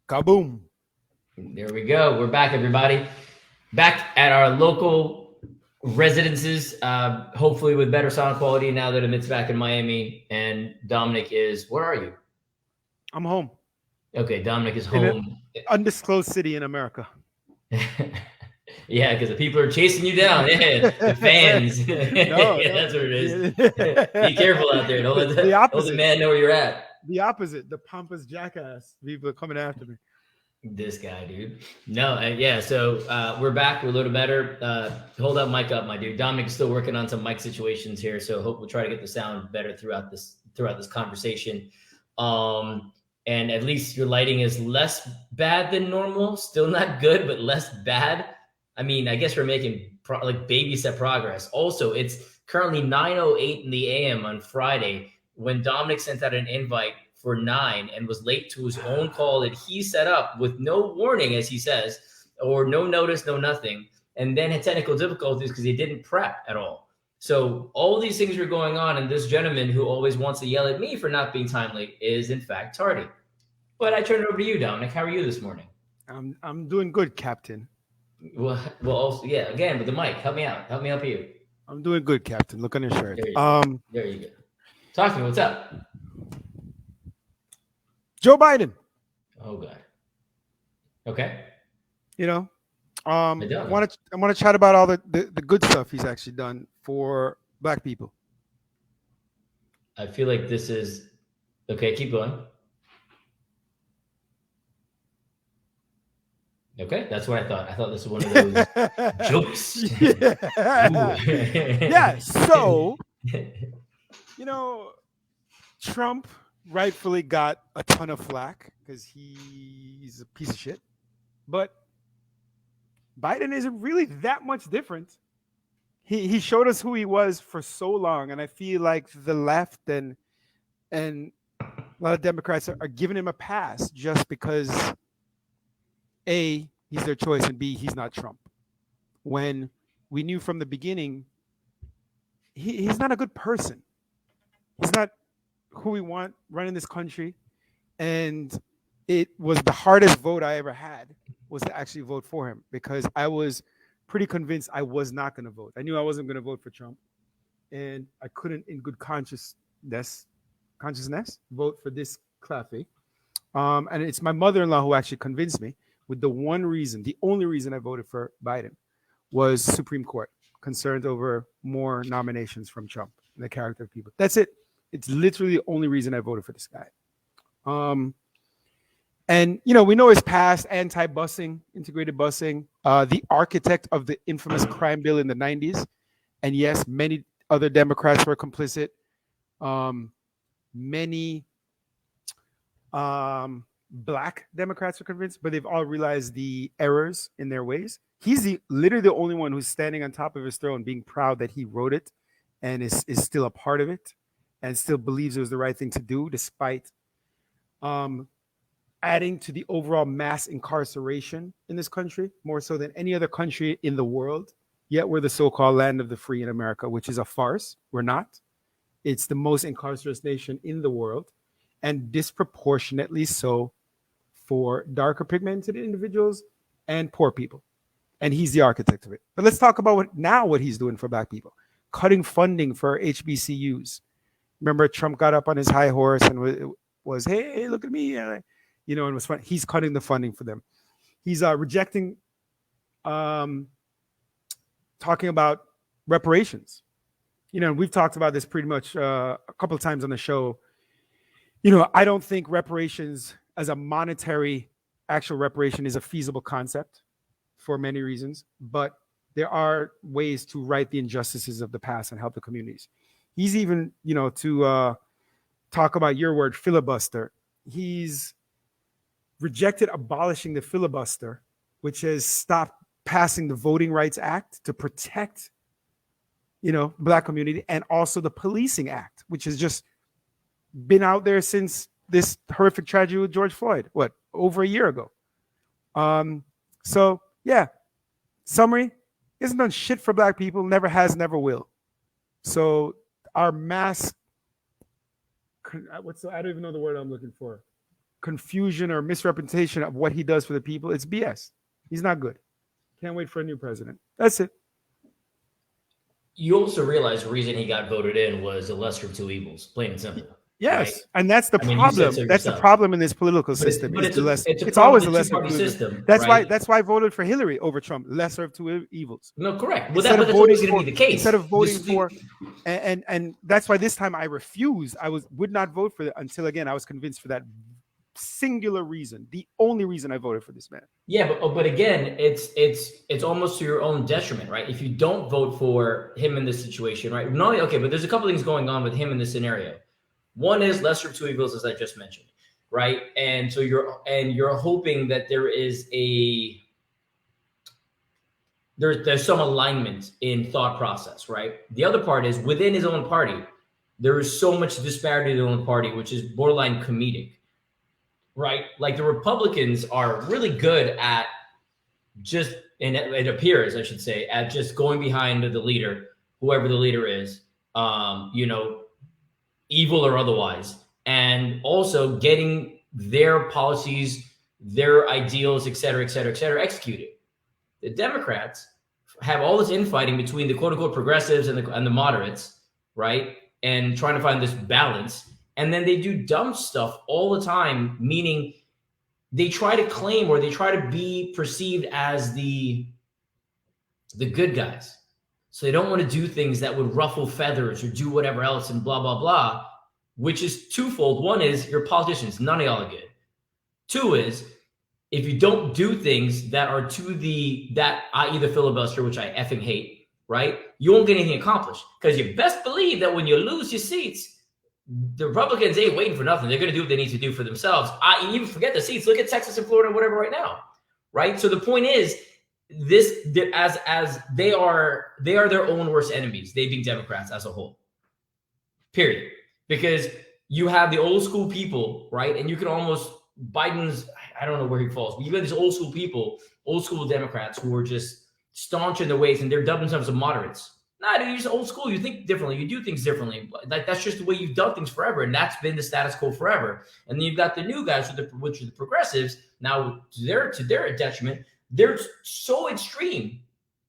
Kaboom. There we go. We're back, everybody. Back at our local residences, hopefully with better sound quality now that Amit's back in Miami. And Dominic is, where are you? I'm home Okay, Dominic is in an home. undisclosed city in America. Yeah, because the people are chasing you down. Yeah, the fans. No, Yeah, no. that's what it is. Be careful out there. The Don't let the opposite. man know where you're at. The opposite. The pompous jackass. People are coming after me. This guy, dude. No, yeah. So we're back. We're a little better. Hold that mic up, my dude. Dominic's still working on some mic situations here, so hope we'll try to get the sound better throughout this conversation. And at least your lighting is less bad than normal. Still not good, but less bad. I mean, I guess we're making like baby step progress. Also, it's currently 9:08 in the a.m. on Friday when Dominic sent out an invite for 9 and was late to his own call that he set up with no warning, as he says, or no notice, no nothing, and then had technical difficulties because he didn't prep at all. So all these things are going on, and this gentleman who always wants to yell at me for not being timely is in fact tardy. But I turn it over to you, Dominic. How are you this morning? I'm doing good, Captain. Well, also, yeah, again with the mic. Help me out. Help me help you. I'm doing good, Captain. Look on your shirt. There you go. There you go. Talk to me. What's up? Joe Biden. Oh God. Okay. You know, I I don't. want to chat about all the good stuff he's actually done for Black people. I feel like this is okay. Keep going. Okay, that's what I thought. I thought this was one of those jokes. Yeah. So, you know, Trump rightfully got a ton of flack because he's a piece of shit. But Biden isn't really that much different. He showed us who he was for so long, and I feel like the left and a lot of Democrats are giving him a pass just because A, he's their choice, and B, he's not Trump. When we knew from the beginning he's not a good person. He's not who we want running this country. And it was the hardest vote I ever had was to actually vote for him because I was pretty convinced I was not going to vote. I knew I wasn't going to vote for Trump, and I couldn't, in good consciousness, vote for this claffy. And it's my mother-in-law who actually convinced me. With the only reason I voted for Biden was Supreme Court concerns over more nominations from Trump and the character of people. That's it. It's literally the only reason I voted for this guy. And, you know, we know his past, anti-busing, integrated busing, the architect of the infamous crime bill in the 90s. And yes, many other Democrats were complicit. Many Black Democrats are convinced, but they've all realized the errors in their ways. He's literally the only one who's standing on top of his throne, being proud that he wrote it and is still a part of it and still believes it was the right thing to do, despite adding to the overall mass incarceration in this country, more so than any other country in the world. Yet we're the so-called land of the free in America, which is a farce. We're not. It's the most incarcerated nation in the world, and disproportionately so for darker pigmented individuals and poor people. And he's the architect of it. But let's talk about what he's doing for Black people. Cutting funding for HBCUs. Remember, Trump got up on his high horse and was hey, look at me. You know, and was fun. He's cutting the funding for them. He's rejecting talking about reparations. You know, we've talked about this pretty much a couple of times on the show. You know, I don't think reparations as a monetary actual reparation is a feasible concept for many reasons, but there are ways to right the injustices of the past and help the communities. He's even, you know, to talk about your word, filibuster. He's rejected abolishing the filibuster, which has stopped passing the Voting Rights Act to protect, you know, Black community, and also the Policing Act, which has just been out there since this horrific tragedy with George Floyd, over a year ago. So yeah, summary, isn't done shit for Black people, never has, never will. So our mass, I don't even know the word I'm looking for. confusion or misrepresentation of what he does for the people. It's BS. He's not good. Can't wait for a new president. That's it. You also realize the reason he got voted in was the lesser of two evils, plain and simple. Yes, right? and that's the I mean, problem. so That's the yourself. problem in this political But system. it's always a the lesser two-party of two evils. system. That's right? why I voted for Hillary over Trump. Lesser of two evils. No, correct. Well, Instead but of that's always voting going to be the case. Instead of voting for, and that's why this time I refused. I would not vote for it until again I was convinced for that singular reason, the only reason I voted for this man. Yeah, but again, it's almost to your own detriment, right? If you don't vote for him in this situation, right? Not only, okay, but there's a couple things going on with him in this scenario. One is lesser of two evils, as I just mentioned, right? And so you're hoping that there's some alignment in thought process, right? The other part is within his own party, there is so much disparity in his own party, which is borderline comedic, right? Like the Republicans are really good at just, and it appears, I should say, at just going behind the leader, whoever the leader is, evil or otherwise, and also getting their policies, their ideals, et cetera, executed. The Democrats have all this infighting between the quote unquote progressives and the moderates, right? And trying to find this balance. And then they do dumb stuff all the time, meaning they try to claim or they try to be perceived as the good guys. So they don't want to do things that would ruffle feathers or do whatever else and blah, blah, blah, which is twofold. One is you're politicians. None of y'all are good. Two is if you don't do things that are i.e. the filibuster, which I effing hate, right? You won't get anything accomplished because you best believe that when you lose your seats, the Republicans ain't waiting for nothing. They're going to do what they need to do for themselves. Even forget the seats. Look at Texas and Florida and whatever right now, right? So the point is, as they are their own worst enemies. They being Democrats as a whole. Period. Because you have the old school people, right? And you can almost Biden's. I don't know where he falls, but you got these old school people, old school Democrats who are just staunch in their ways, and they're dubbed themselves as moderates. Nah, dude, you're just old school. You think differently. You do things differently. Like that's just the way you've done things forever, and that's been the status quo forever. And then you've got the new guys, which are the progressives. Now, to their detriment, they're so extreme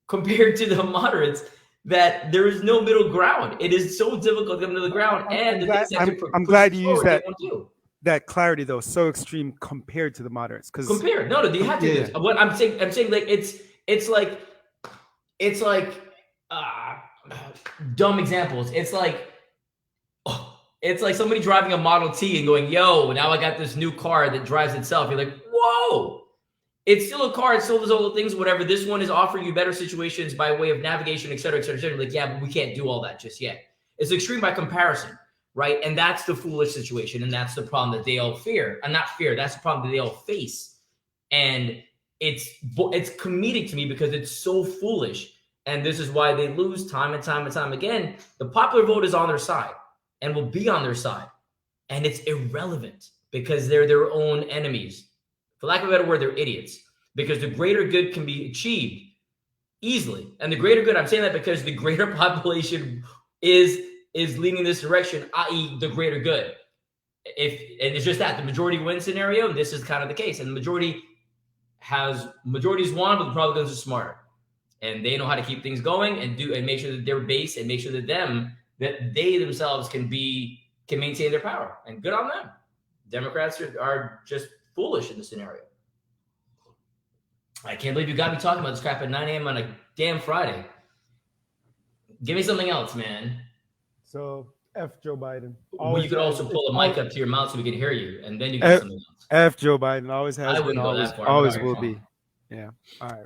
compared to the moderates that there is no middle ground. It is so difficult to come to the ground. I'm glad you used that clarity though. So extreme compared to the moderates. Compared, no, you have to. Yeah. What I'm saying, like it's like dumb examples. It's like somebody driving a Model T and going, "Yo, now I got this new car that drives itself." You're like, "Whoa." It's still a car. It still does all the things, whatever. This one is offering you better situations by way of navigation, et cetera, et cetera, et cetera. Like, yeah, but we can't do all that just yet. It's extreme by comparison, right? And that's the foolish situation. And that's the problem that they all fear. And not fear. That's the problem that they all face. And it's comedic to me because it's so foolish. And this is why they lose time and time and time again. The popular vote is on their side and will be on their side. And it's irrelevant because they're their own enemies. For lack of a better word, they're idiots because the greater good can be achieved easily. And the greater good, I'm saying that because the greater population is leading this direction, i.e. the greater good. And it's just that the majority win scenario, and this is kind of the case. And the majority's won, but the Republicans are smarter. And they know how to keep things going and make sure that their base and make sure that they themselves can maintain their power. And good on them. Democrats are just foolish in this scenario. I can't believe you got me talking about this crap at 9 a.m. on a damn Friday. Give me something else, man. So, F Joe Biden. You could also pull a mic up to your mouth so we can hear you, and then you get something else. F Joe Biden always has been, always will be. Yeah. All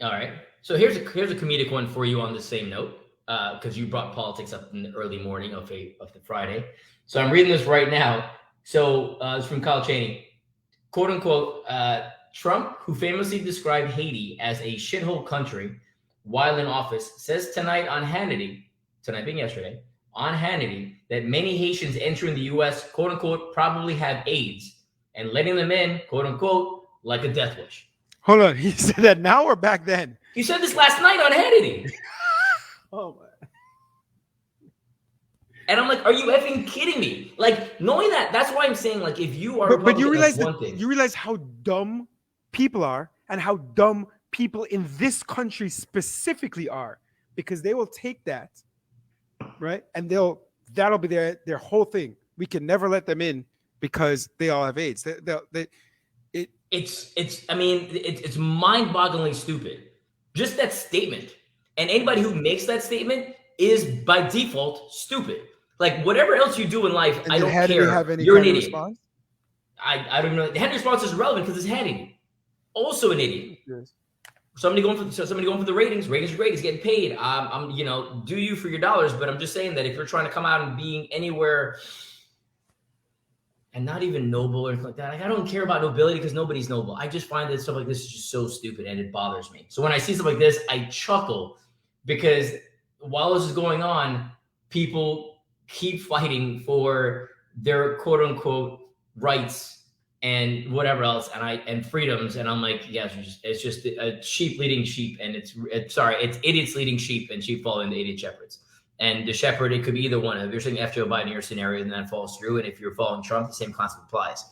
right. So here's a comedic one for you on the same note, because you brought politics up in the early morning of the Friday. So I'm reading this right now. So it's from Kyle Cheney. Quote unquote, Trump, who famously described Haiti as a shithole country while in office, says tonight being yesterday, on Hannity, that many Haitians entering the U.S., quote unquote, probably have AIDS and letting them in, quote unquote, like a death wish. Hold on. He said that now or back then? He said this last night on Hannity. Oh, And I'm like, are you effing kidding me? Like, knowing that, that's why I'm saying, like, if you are but you Republican, realize that's one thing. you realize how dumb people are and how dumb people in this country specifically are, because they will take that, right, and that'll be their whole thing. We can never let them in because they all have AIDS. It's mind-bogglingly stupid. Just that statement. And anybody who makes that statement is by default stupid. Like, whatever else you do in life, And I don't did care. have any You're an kind of idiot. response? I don't know. The Hannity response is relevant because it's Hannity. Also an idiot. Yes. Somebody going for the ratings. Ratings are great. He's getting paid. I'm do you for your dollars. But I'm just saying that if you're trying to come out and being anywhere and not even noble or anything like that, like, I don't care about nobility because nobody's noble. I just find that stuff like this is just so stupid and it bothers me. So when I see stuff like this, I chuckle because while this is going on, people keep fighting for their quote unquote rights and whatever else, and freedoms, and I'm like, yes, it's just a sheep leading sheep, and it's idiots leading sheep, and sheep following the idiot shepherds. And the shepherd, it could be either one. If you're saying F. Joe Biden in your scenario, then that falls through, and if you're following Trump, the same concept applies.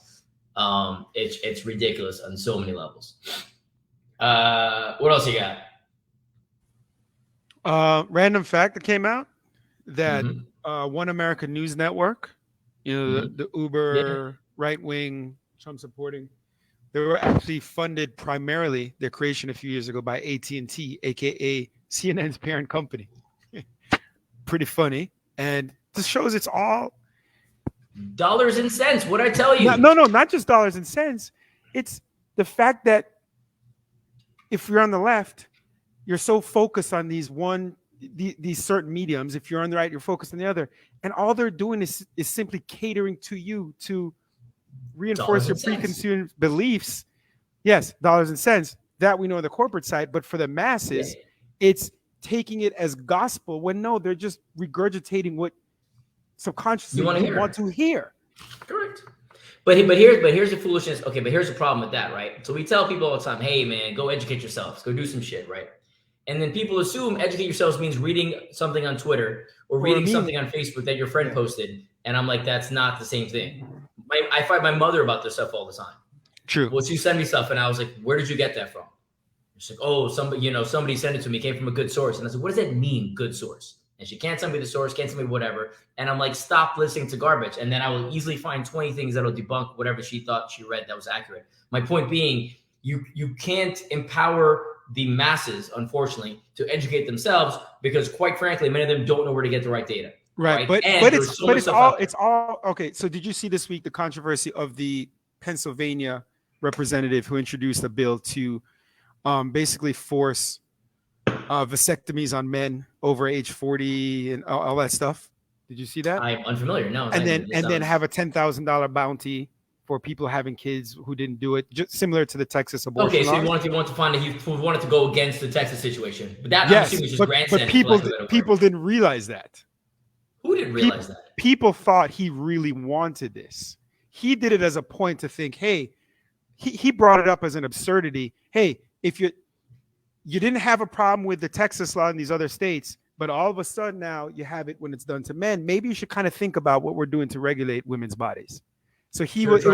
It's ridiculous on so many levels. What else you got? Random fact that came out that One America News Network, the uber right-wing Trump supporting, they were actually funded primarily, their creation a few years ago, by AT&T, aka CNN's parent company. Pretty funny. And this shows it's all dollars and cents. What'd I tell you? No, not just dollars and cents. It's the fact that if you're on the left, you're so focused on these certain mediums. If you're on the right, you're focused on the other. And all they're doing is simply catering to you to reinforce your preconceived beliefs. Yes, dollars and cents. That we know on the corporate side. But for the masses, it's taking it as gospel when no, they're just regurgitating what subconsciously you want to hear. Correct. But here's the foolishness. Okay, but here's the problem with that, right? So we tell people all the time, hey man, go educate yourselves, go do some shit, right? And then people assume educate yourselves means reading something on Twitter or reading something on Facebook that your friend posted. And I'm like, that's not the same thing. I fight my mother about this stuff all the time. True. Well, she sent me stuff, and I was like, where did you get that from? She's like, oh, somebody sent it to me, came from a good source. And I said, what does that mean, good source? And she can't tell me the source, can't tell me whatever. And I'm like, stop listening to garbage. And then I will easily find 20 things that'll debunk whatever she thought she read that was accurate. My point being, you can't empower the masses, unfortunately, to educate themselves because, quite frankly, many of them don't know where to get the right data. Right. But it's all okay. So did you see this week the controversy of the Pennsylvania representative who introduced a bill to basically force vasectomies on men over age 40 and all that stuff? Did you see that? I'm unfamiliar. No. And then have a $10,000 bounty for people having kids who didn't do it, just similar to the Texas abortion law. Okay, so you want to find he wanted to go against the Texas situation, but that was just but people didn't realize that. Who didn't realize that? People thought he really wanted this. He did it as a point to think, hey, he brought it up as an absurdity. Hey, if you didn't have a problem with the Texas law in these other states, but all of a sudden now you have it when it's done to men, maybe you should kind of think about what we're doing to regulate women's bodies. So he was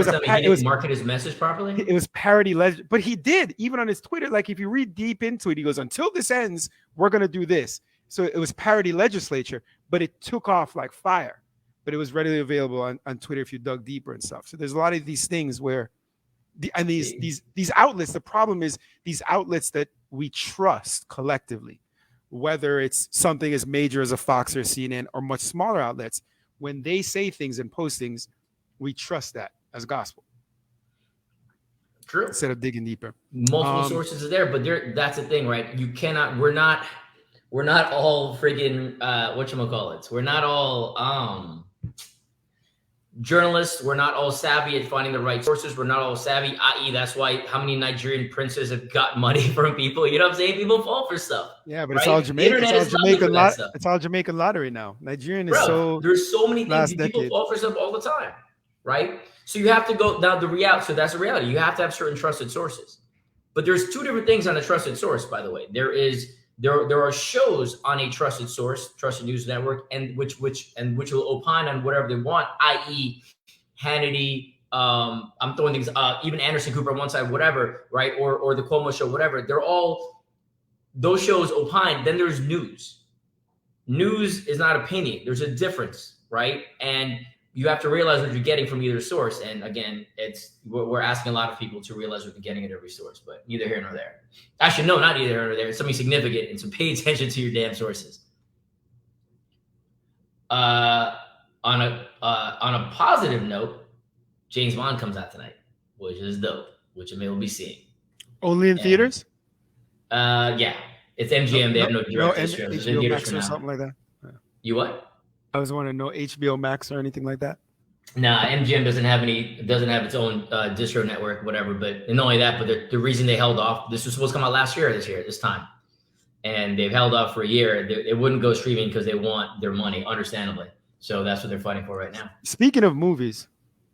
market his message properly. It was parody legend, but he did even on his Twitter. Like if you read deep into it, he goes, "Until this ends, we're gonna do this." So it was parody legislature, but it took off like fire. But it was readily available on Twitter if you dug deeper and stuff. So there's a lot of these things where, these outlets. The problem is these outlets that we trust collectively, whether it's something as major as a Fox or CNN or much smaller outlets, when they say things and post things, we trust that as gospel. True. Instead of digging deeper. Multiple sources are there, but that's the thing, right? You cannot. We're not all friggin' whatchamacallits. We're not all journalists. We're not all savvy at finding the right sources. We're not all savvy, i.e. that's why how many Nigerian princes have got money from people. You know what I'm saying? People fall for stuff. Yeah, but right? It's all Jamaican. It's all Jamaican lottery now. Nigerian is there's so many things. People fall for stuff all the time, right? So you have to go now. So that's the reality. You have to have certain trusted sources. But there's two different things on a trusted source, by the way. There is there are shows on a trusted source, trusted news network, and which will opine on whatever they want, i.e., Hannity. I'm throwing things. Even Anderson Cooper on one side, whatever, right? Or the Cuomo show, whatever. They're all those shows opine. Then there's news. News is not opinion. There's a difference, right? And you have to realize what you're getting from either source. And again, we're asking a lot of people to realize what they're getting at every source, but neither here nor there. Actually, no, not neither here nor there. It's something significant, and so pay attention to your damn sources. On a positive note, James Bond comes out tonight, which is dope, which I will be seeing. Only in theaters? Yeah. It's MGM. They have no direct shows. HBO Max or something like that. You what? I was wondering, no HBO Max or anything like that. Nah, MGM doesn't have its own distro network, whatever. But not only that, but the reason they held off, this was supposed to come out this time, and they've held off for a year. It wouldn't go streaming because they want their money, understandably. So that's what they're fighting for right now. Speaking of movies,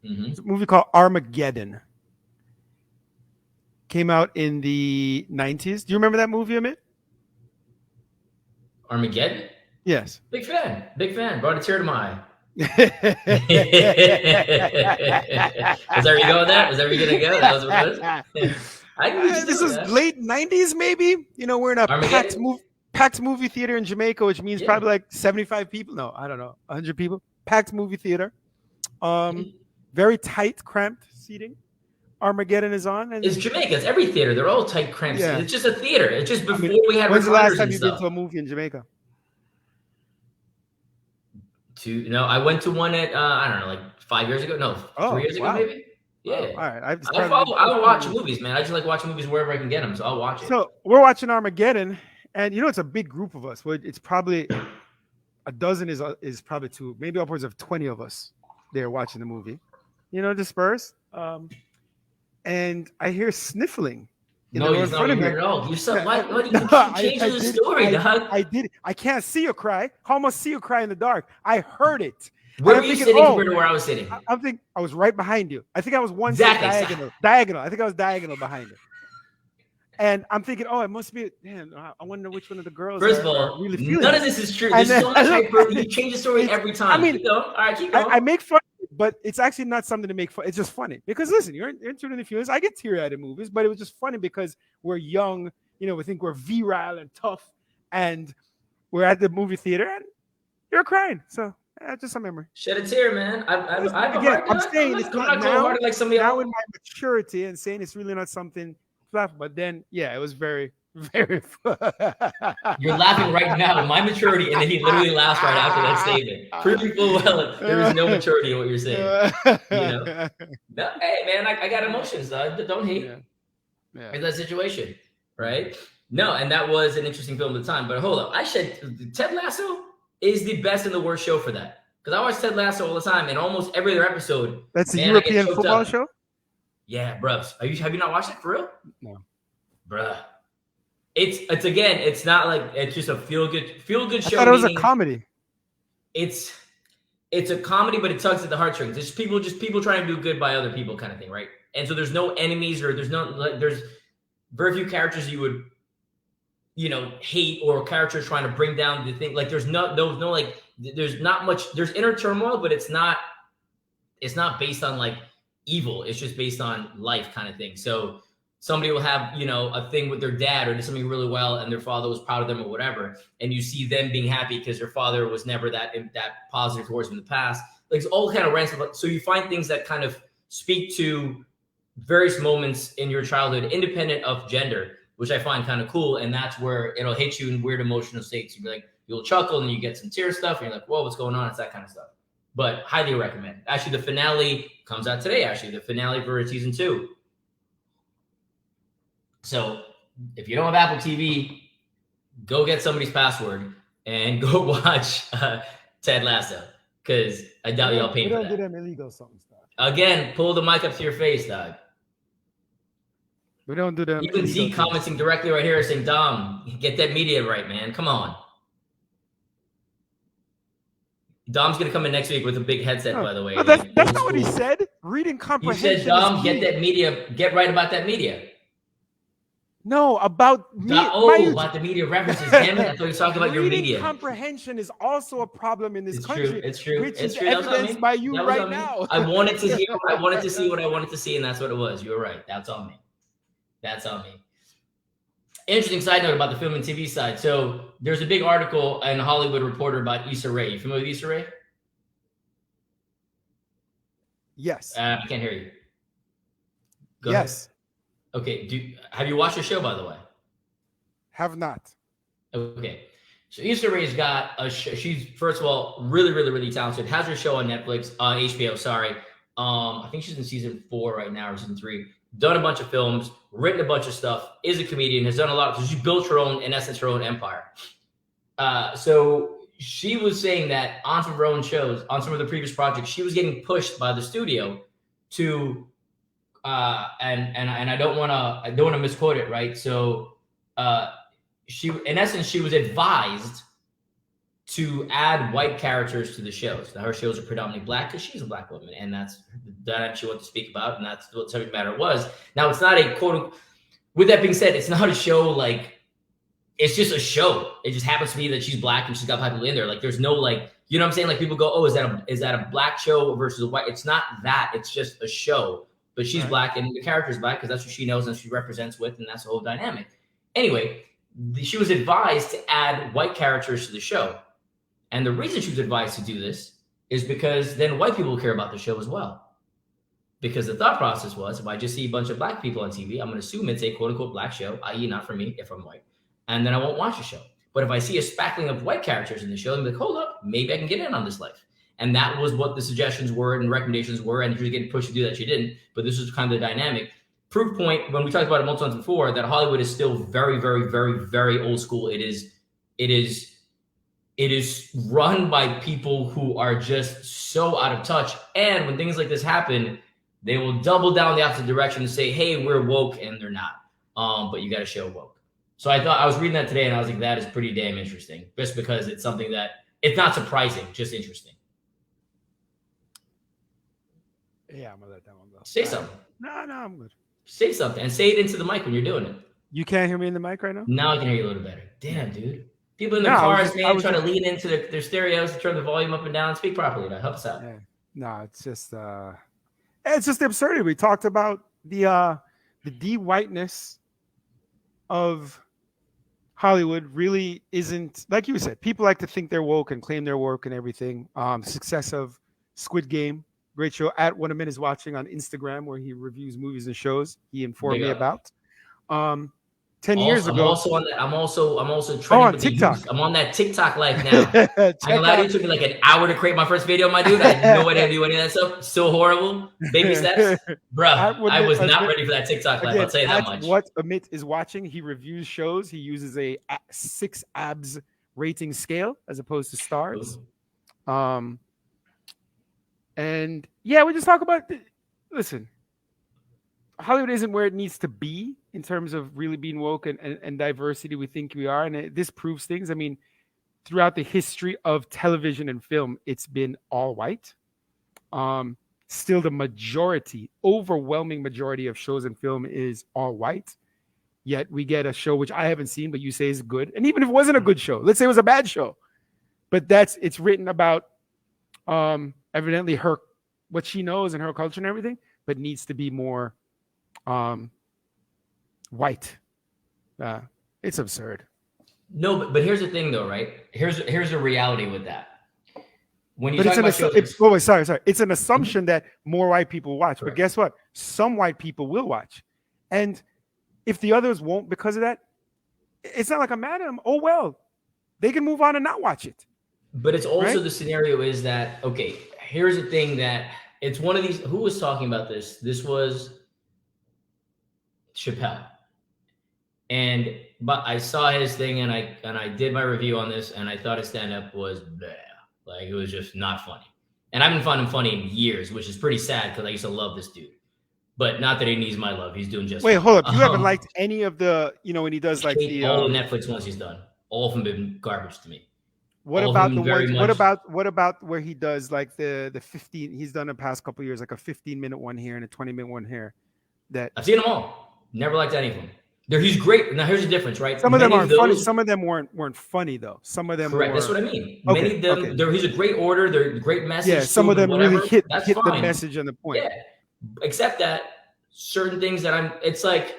there's a movie called Armageddon. Came out in the 90s. Do you remember that movie, Amit? Armageddon? Yes. Big fan. Brought a tear to my eye. Was that where you go with that? Was that where you're going to go? That was what it was? This is late 90s, maybe. We're in a packed movie theater in Jamaica, which means probably like 75 people. No, I don't know. 100 people. Packed movie theater. Very tight, cramped seating. Armageddon is on. And it's Jamaica. It's every theater. They're all tight, cramped. Yeah. It's just a theater. It's just before we had. When's the last time you've been to a movie in Jamaica? I went to one at I don't know, like 5 years ago. No, 3 years ago, maybe. Yeah. All right. I watch movies, man. I just like watching movies wherever I can get them, so I'll watch it. So we're watching Armageddon, and it's a big group of us. It's probably a dozen is probably two, maybe upwards of 20 of us there watching the movie. Dispersed. And I hear sniffling. No, he's not here at all. You're so what? What do you keep changing the story, dog? I did. I can't see you cry. How am I see you cry in the dark? I heard it. Where were you sitting compared to where I was sitting? I think I was right behind you. I think I was one diagonal. Diagonal. I think I was diagonal behind you. And I'm thinking, it must be. Man, I wonder which one of the girls. First of all, really none of this is true. There's so much hyper. You change the story every time. I mean, all right, keep going. I make fun. But it's actually not something to make fun. It's just funny because listen, you're interested in the feelings. I get teary-eyed in movies, but it was just funny because we're young. We think we're virile and tough, and we're at the movie theater, and you're crying. So just a memory. Shed a tear, man. I'm saying it's not now. Like somebody now in my maturity and saying it's really not something. But then, it was very, very fun. You're laughing right now in my maturity, and then he literally laughs right after that statement. Pretty full well, there is no maturity in what you're saying. No, hey, man, I got emotions. Don't hate. Yeah. In that situation, right? No, and that was an interesting film at the time. But hold up, Ted Lasso is the best and the worst show for that because I watch Ted Lasso all the time, and almost every other episode. That's a European football show. Yeah, bro. Have you not watched it for real? No, bruh. It's not like it's just a feel good show. I thought it was a comedy. It's a comedy, but it tugs at the heartstrings. It's people trying to do good by other people, kind of thing, right? And so there's no enemies or there's very few characters you would hate or characters trying to bring down the thing. Like there's not much. There's inner turmoil, but it's not based on like evil. It's just based on life, kind of thing. So somebody will have, a thing with their dad or did something really well and their father was proud of them or whatever. And you see them being happy because their father was never that positive towards them in the past. Like it's all kind of random. So you find things that kind of speak to various moments in your childhood, independent of gender, which I find kind of cool. And that's where it'll hit you in weird emotional states. You'll be like, you'll chuckle and you get some tear stuff. And you're like, whoa, what's going on? It's that kind of stuff. But highly recommend. Actually, the finale comes out today, the finale for season 2. So if you don't have Apple TV, go get somebody's password and go watch Ted Lasso because I doubt y'all paying for that. We don't do them illegal something stuff. Again, pull the mic up to your face, dog. We don't do them. You can see commenting directly right here saying, Dom, get that media right, man. Come on. Dom's going to come in next week with a big headset, by the way. No, that's not what he said. Reading comprehension. You said, Dom, get right about that media. No, about me. About the media references. Damn it! I thought you were talking about your Reading media. comprehension is also a problem in this country. It's true. Which It's is true. That was on evidenced me. by you That was right on me. now. I wanted to hear. I wanted to see what I wanted to see, and that's what it was. You were right. That's on me. That's on me. Interesting side note about the film and TV side. So there's a big article in Hollywood Reporter about Issa Rae. You familiar with Issa Rae? Yes. I can't hear you. Go yes. ahead. Okay. Have you watched the show, by the way? Have not. Okay. So Issa Rae's got a show. She's, first of all, really, really, really talented. Has her show on Netflix, HBO, sorry. I think she's in season 4 right now, or season 3. Done a bunch of films, written a bunch of stuff, is a comedian, has done a lot. So she built her own, in essence, her own empire. So she was saying that on some of her own shows, on some of the previous projects, she was getting pushed by the studio to, and I don't want to misquote it, right? So she, in essence, she was advised to add white characters to the shows. Now, her shows are predominantly black because she's a black woman, and that's that she wanted to speak about, and that's what subject matter was. Now, it's not a quote. With that being said, it's not a show like, it's just a show. It just happens to be that she's black and she's got people in there. Like, there's no, like, you know what I'm saying? Like, people go, oh, is that a black show versus a white? It's not that. It's just a show. But she's black and the character's black because that's what she knows and she represents with, and that's the whole dynamic. Anyway, she was advised to add white characters to the show. And the reason she was advised to do this is because then white people will care about the show as well. Because the thought process was, if I just see a bunch of black people on TV, I'm going to assume it's a quote-unquote black show, i.e. not for me if I'm white. And then I won't watch the show. But if I see a spackling of white characters in the show, I'm like, hold up, maybe I can get in on this life. And that was what the suggestions were and recommendations were. And she was getting pushed to do that. She didn't. But this was kind of the dynamic. Proof point, when we talked about it multiple times before, that Hollywood is still very, very, very, very old school. It is run by people who are just so out of touch. And when things like this happen, they will double down the opposite direction and say, hey, we're woke, and they're not. But you got to show woke. So I thought, I was reading that today and I was like, that is pretty damn interesting. Just because it's something that, it's not surprising, just interesting. Yeah, I'm going to let that one go. Say something. No, I'm good. Say something and say it into the mic when you're doing it. You can't hear me in the mic right now? Now I can hear you a little better. Damn, dude. People in their cars, man, trying to lean into their stereos to turn the volume up and down. Speak properly now. Help us out. Yeah. No, it's just the absurdity. We talked about the de-whiteness of Hollywood really isn't, like you said, people like to think they're woke and claim they're woke and everything. Success of Squid Game, great show. At What a Minute is Watching on Instagram, where he reviews movies and shows. He informed me about. 10 years ago. I'm also trending on with TikTok. I'm on that TikTok life now. I can lie to you, it took me like an hour to create my first video, my dude. I had no idea how to do any of that stuff. So horrible. Baby steps. Bruh, I was not ready for that TikTok life. I'll tell you that much. What Amit is watching, he reviews shows. He uses a 6 abs rating scale as opposed to stars. Ooh. And yeah, we just talk about, listen, Hollywood isn't where it needs to be in terms of really being woke and diversity. We think we are. And this proves things. I mean, throughout the history of television and film, it's been all white. Still the majority, overwhelming majority of shows and film is all white. Yet we get a show, which I haven't seen, but you say is good. And even if it wasn't a good show, let's say it was a bad show, but it's written about evidently what she knows and her culture and everything, but needs to be more white. It's absurd. No, but here's the thing, though, right? Here's a reality with that. When you it's an assumption that more white people watch. Correct. But guess what? Some white people will watch, and if the others won't because of that, it's not like I'm mad at them. Oh well, they can move on and not watch it. But it's also the scenario is that, okay, here's the thing, that it's one of these. Who was talking about this? This was Chappelle. But I saw his thing and I did my review on this, and I thought his stand-up was bleh. Like, it was just not funny. And I haven't found him funny in years, which is pretty sad because I used to love this dude. But not that he needs my love. He's doing just fine. Hold up. You haven't liked any of the, when he does like all the Netflix ones he's done. All of them have been garbage to me. What about the ones? What about where he does like the 15? He's done the past couple of years, like a 15-minute one here and a 20-minute one here. That I've seen them all. Never liked any of them. He's great. Now here's the difference, right? Some of them Many aren't funny. Some of them weren't funny though. Some of them correct. were. That's what I mean. Okay, Many of them, okay. he's a great order. They're great message. Yeah, some of them really whatever. hit That's the fine. message and the point. Yeah, except that certain things that it's like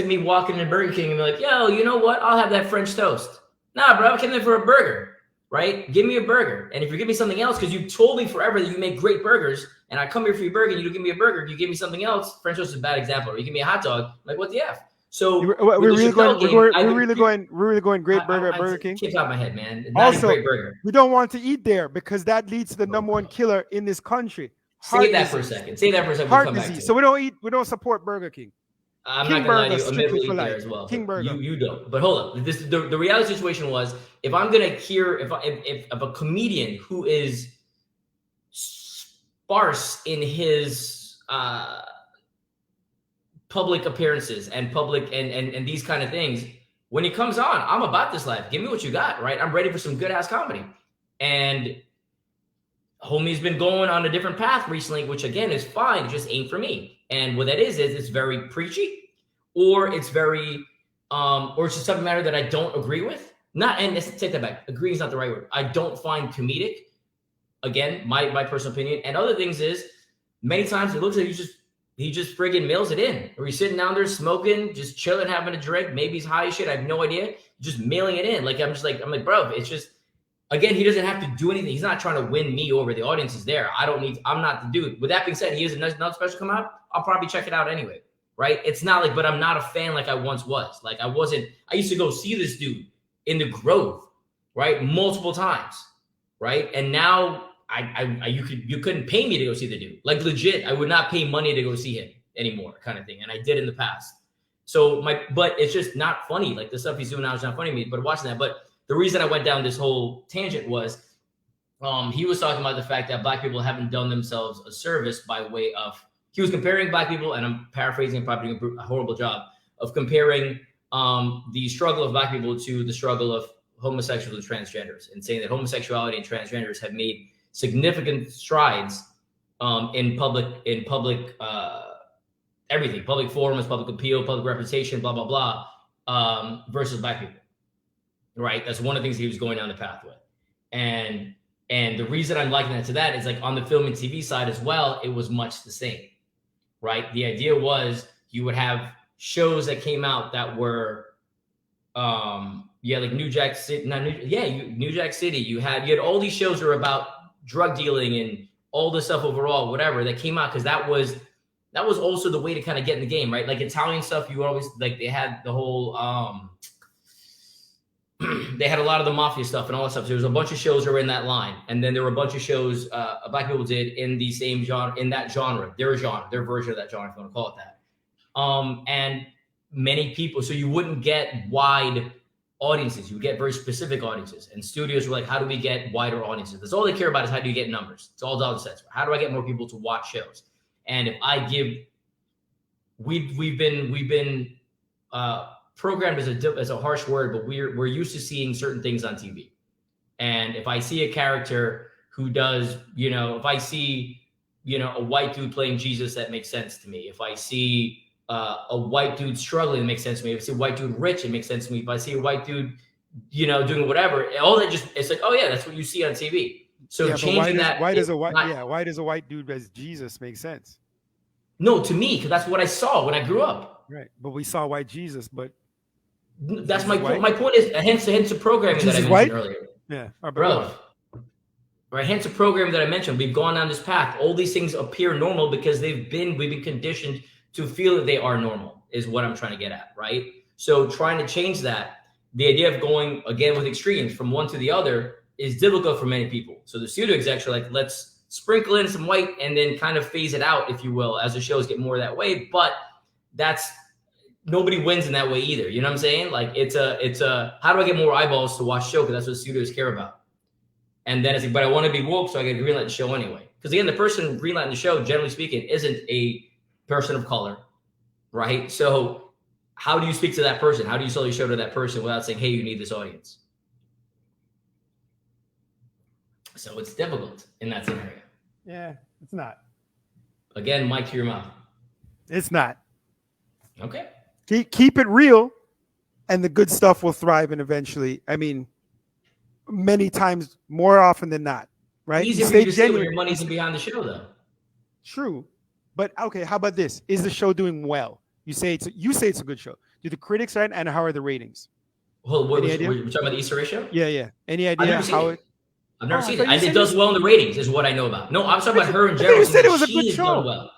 me walking into Burger King and be like, yo, you know what? I'll have that French toast. Nah, bro, I came there for a burger, right? Give me a burger. And if you give me something else, because you told me forever that you make great burgers, and I come here for your burger, and you don't give me a burger, you give me something else. French toast is a bad example. Or you give me a hot dog, I'm like, what the F? So we're really going great burger at Burger King. Keep out my head, man. Not also, a great burger. We don't want to eat there because that leads to the number one killer in this country. Say that for a second. Heart disease. So we don't support Burger King. I'm not gonna lie to you. I'm never eat there as well. King Burger. You don't. But hold up. The reality situation was if I'm gonna hear if a comedian who is sparse in his public appearances and public and these kind of things, when he comes on, I'm about this life. Give me what you got, right? I'm ready for some good ass comedy. And homie's been going on a different path recently, which again is fine. It just ain't for me. And what that is it's very preachy, or it's very, or it's just subject matter that I don't agree with. And let's take that back. Agree is not the right word. I don't find comedic. Again, my personal opinion. And other things is many times it looks like he just friggin' mails it in, or he's sitting down there smoking, just chilling, having a drink. Maybe he's high as shit. I have no idea. Just mailing it in. Like I'm like, bro, it's just. Again, he doesn't have to do anything. He's not trying to win me over. The audience is there. I'm not the dude. With that being said, he has another special come out. I'll probably check it out anyway, right? It's not like, but I'm not a fan like I once was. Like I used to go see this dude in the Grove, right? Multiple times, right? And now you couldn't pay me to go see the dude. Like legit, I would not pay money to go see him anymore kind of thing. And I did in the past. So but it's just not funny. Like the stuff he's doing now is not funny to me, but watching that, but the reason I went down this whole tangent was he was talking about the fact that Black people haven't done themselves a service by way of, he was comparing Black people, and I'm paraphrasing, probably doing a horrible job, of comparing the struggle of Black people to the struggle of homosexuals and transgenders, and saying that homosexuality and transgenders have made significant strides in public everything, public forums, public appeal, public representation, blah, blah, blah, versus Black people. Right, that's one of the things he was going down the path with, and the reason I'm liking that to that is like on the film and TV side as well, it was much the same, right? The idea was you would have shows that came out that were, like New Jack City, New Jack City. You had all these shows that were about drug dealing and all this stuff overall, whatever that came out because that was also the way to kind of get in the game, right? Like Italian stuff, you always like they had the whole. They had a lot of the mafia stuff and all that stuff. So there was a bunch of shows that were in that line. And then there were a bunch of shows Black people did in the same genre, in that genre, their version of that genre, if you want to call it that. And many people, so you wouldn't get wide audiences. You would get very specific audiences. And studios were like, how do we get wider audiences? That's all they care about is how do you get numbers. It's all dollars cents. How do I get more people to watch shows? And if I give, we've been programmed is a harsh word, but we're used to seeing certain things on TV. And if I see a character who does, if I see, a white dude playing Jesus, that makes sense to me. If I see a white dude struggling, it makes sense to me. If I see a white dude rich, it makes sense to me. If I see a white dude, doing whatever, all that it's like, oh yeah, that's what you see on TV. So changing that. Why does a white dude as Jesus make sense? No, to me, because that's what I saw when I grew up. Right, but we saw white Jesus, but that's my point. My point is hence the programming that I mentioned earlier. Yeah, bro. Right, hence the program that I mentioned. We've gone down this path. All these things appear normal because we've been conditioned to feel that they are normal. Is what I'm trying to get at, right? So trying to change that, the idea of going again with extremes from one to the other is difficult for many people. So the studio execs are like, let's sprinkle in some white and then kind of phase it out, if you will, as the shows get more that way. But that's nobody wins in that way either. You know what I'm saying? Like it's a how do I get more eyeballs to watch the show? Because that's what studios care about. And then it's like, but I want to be woke, so I get greenlight the show anyway. Because again, the person greenlighting the show, generally speaking, isn't a person of color, right? So how do you speak to that person? How do you sell your show to that person without saying, hey, you need this audience? So it's difficult in that scenario. Yeah, it's not. Again, mic to your mouth. It's not. Okay. Keep it real, and the good stuff will thrive. And eventually, I mean, many times more often than not, right? Easier for you to say when your money's in behind the show, though. True, but okay. How about this? Is the show doing well? You say it's a good show. Do the critics right? And how are the ratings? Well, we're talking about the Issa Rae show? Yeah. Any idea I've never how seen it? I've never seen it. it It does well in the ratings, is what I know about. No, I'm talking about her in general. You said it was a good She's show. done well.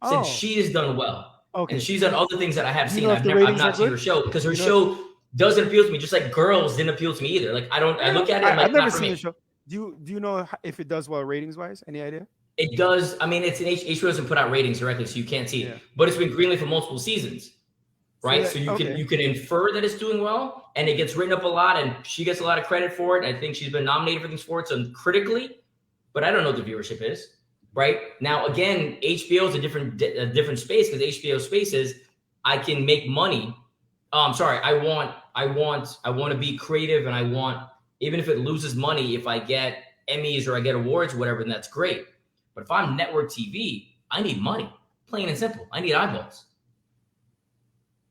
Said she has done well. Okay. And she's done other things that I have seen. Know I've not seen her show because her show doesn't appeal to me. Just like Girls didn't appeal to me either. Like I look at it. I've never seen the show. Do you know if it does well ratings wise? Any idea? It does. I mean, it's an HBO doesn't put out ratings directly, so you can't see it. But it's been greenlit for multiple seasons, right? So you can infer that it's doing well, and it gets written up a lot, and she gets a lot of credit for it. I think she's been nominated for things for it, so critically, but I don't know what the viewership is. Right now, again, HBO is a different space because HBO space is I can make money. I want to be creative, and I want, even if it loses money, if I get Emmys or I get awards, whatever, then that's great. But if I'm network TV, I need money, plain and simple. I need eyeballs.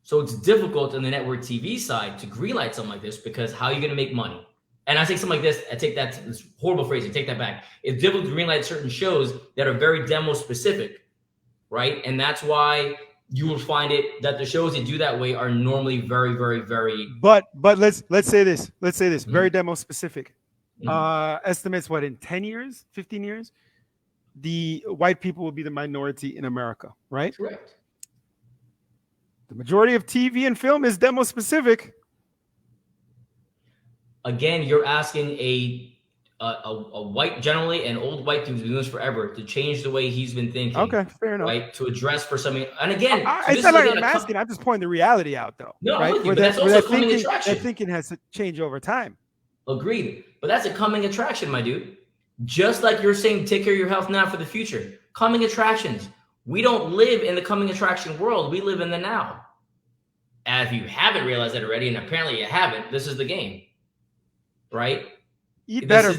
So it's difficult on the network TV side to greenlight something like this because how are you going to make money? And I say something like this, I take that, this horrible phrasing, take that back. It's difficult to greenlight certain shows that are very demo specific, right? And that's why you will find it that the shows that do that way are normally very, very, very. But let's say this, very demo specific. Estimates what, in 10 years, 15 years, the white people will be the minority in America, right? Correct. The majority of TV and film is demo specific. Again, you're asking a white, generally an old white dude who's been doing this forever to change the way he's been thinking. Okay, fair enough. Right, to address for something. And again, it's not like I'm asking. I'm just pointing the reality out, though. No, right? I'm with you, but that's also a coming attraction. That thinking has to change over time. Agreed, but that's a coming attraction, my dude. Just like you're saying, take care of your health now for the future. Coming attractions. We don't live in the coming attraction world. We live in the now. And if you haven't realized that already, and apparently you haven't, this is the game. Right? Eat better.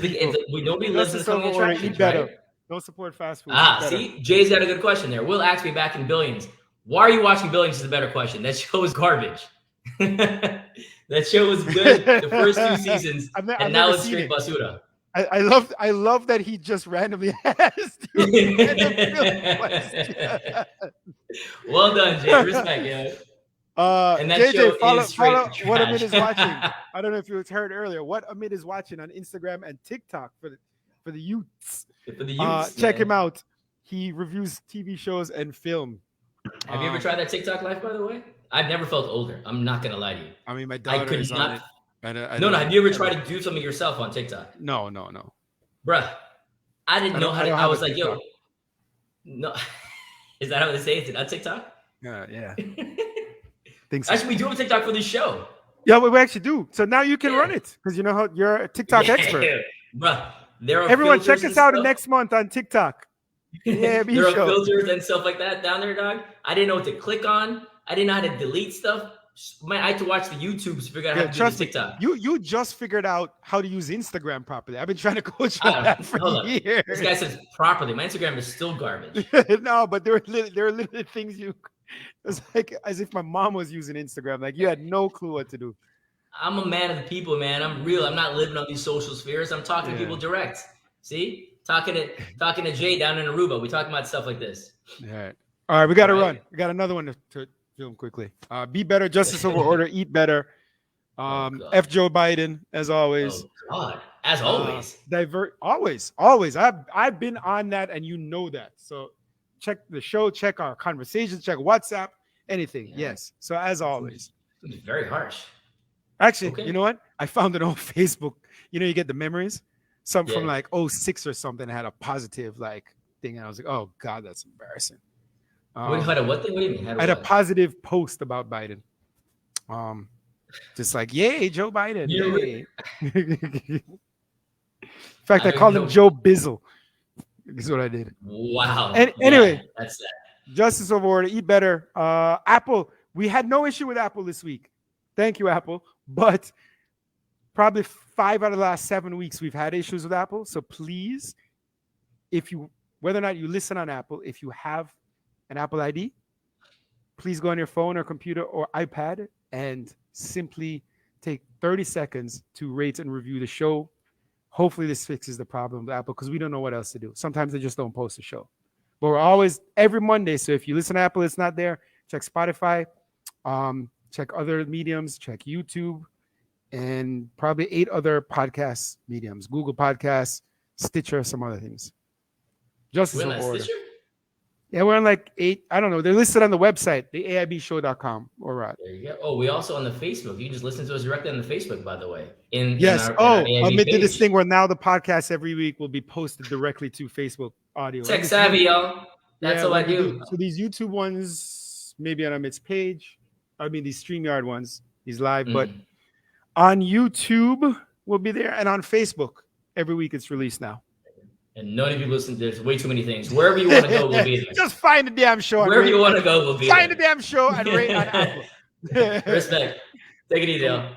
Nobody lives in the coming attractions. Eat better. Right? Don't support fast food. See? Jay's got a good question there. Will asked me back in Billions. Why are you watching Billions is a better question. That show is garbage. That show was good the first 2 seasons, and now it's straight basura. I love that he just randomly asked you Well done, Jay. Respect, yeah. And that JJ, follow what Amit is watching. I don't know if you heard earlier. What Amit is watching on Instagram and TikTok for the youths. For the youths, check him out. He reviews TV shows and film. Have you ever tried that TikTok life, by the way? I've never felt older. I'm not gonna lie to you. I mean, my daughter is on it. No. Have you ever tried to do something yourself on TikTok? No. Bruh, I didn't know how to. I was like, yo, no. Is that how they say it on TikTok? Yeah. Actually, we do have a TikTok for this show. Yeah, we actually do. So now you can run it because you know how you're a TikTok expert. Bruh, there are everyone check us out next month on TikTok. Yeah, there are filters and stuff like that down there, dog. I didn't know what to click on. I didn't know how to delete stuff. Man, I had to watch the YouTubes to figure out how to do the TikTok. You just figured out how to use Instagram properly. I've been trying to coach you on that for years. This guy says properly. My Instagram is still garbage. No, but there are little things you. It's like as if my mom was using Instagram. Like you had no clue what to do. I'm a man of the people, man. I'm real. I'm not living on these social spheres. I'm talking to people direct. See? Talking to Jay down in Aruba. We talking about stuff like this. All right. We got to run. We got another one to film quickly. Be better, justice over order. Eat better. F Joe Biden as always. Oh God, as always. Always. I've been on that, and you know that. So check the show. Check our conversations. Check WhatsApp. Anything. Yeah. Yes. So as always. It's very harsh. Actually, you know what? I found it on Facebook. You know, you get the memories. Some from like 06 or something had a positive like thing, and I was like, "Oh God, that's embarrassing." What thing? What do you mean? I had a positive post about Biden. Just like, "Yay, Joe Biden!" Yay. In fact, I called him Joe Bizzle. Is what I did. Wow. And anyway, that's that. Justice over order. Eat better. Apple. We had no issue with Apple this week. Thank you, Apple. But probably 5 out of the last 7 weeks we've had issues with Apple. So please, whether or not you listen on Apple, if you have an Apple ID, please go on your phone or computer or iPad and simply take 30 seconds to rate and review the show. Hopefully this fixes the problem with Apple, because we don't know what else to do. Sometimes they just don't post the show. But we're always every Monday. So if you listen to Apple, it's not there. Check Spotify, check other mediums, check YouTube, and probably 8 other podcast mediums: Google Podcasts, Stitcher, some other things. Just as an order. Stitcher? Yeah, we're on like 8. I don't know. They're listed on the website, the AIBshow.com. All right. There you go. Oh, we also on the Facebook. You can just listen to us directly on the Facebook, by the way. Amit did this thing where now the podcast every week will be posted directly to Facebook audio. Tech savvy, y'all. That's all I do. So these YouTube ones, maybe on Amit's page. I mean, these StreamYard ones, he's live. But on YouTube, we'll be there. And on Facebook, every week it's released now. And none of you listen. There's way too many things. Wherever you want to go, we'll be there. Just find the damn show. Wherever you want to go, we'll be there. Find the damn show and rate on Apple. Respect. Take it easy, y'all.